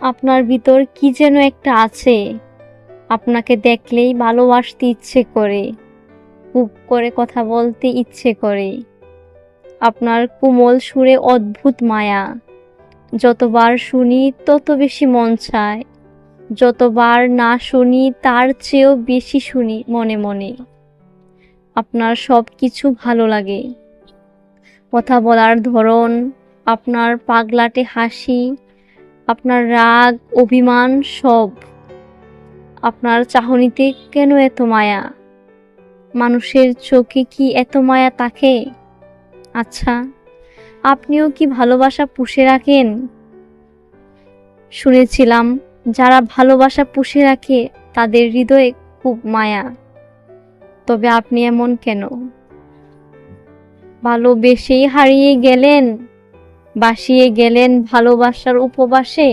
আপনার ভিতর কি যেন একটা আছে, আপনাকে দেখলেই ভালোবাসতে ইচ্ছে করে, খুব করে কথা বলতে ইচ্ছে করে। আপনার কোমল সুরে অদ্ভুত মায়া, যতবার শুনি তত বেশি মন চায়, যতবার না শুনি তার চেয়েও বেশি শুনি মনে মনে। আপনার সব কিছু ভালো লাগে, কথা বলার ধরন, আপনার পাগলাটে হাসি, আপনার রাগ অভিমান সব। আপনার চাহনিতে কেন এত মায়া? মানুষের চোখে কি এত মায়া থাকে? আচ্ছা, আপনিও কি ভালোবাসা পুষে রাখেন? শুনেছিলাম যারা ভালোবাসা পুষে রাখে তাদের হৃদয়ে খুব মায়া। তবে আপনি এমন কেন? ভালোবেসেই হারিয়ে গেলেন, বাসিয়ে গেলেন ভালোবাসার উপবাসে।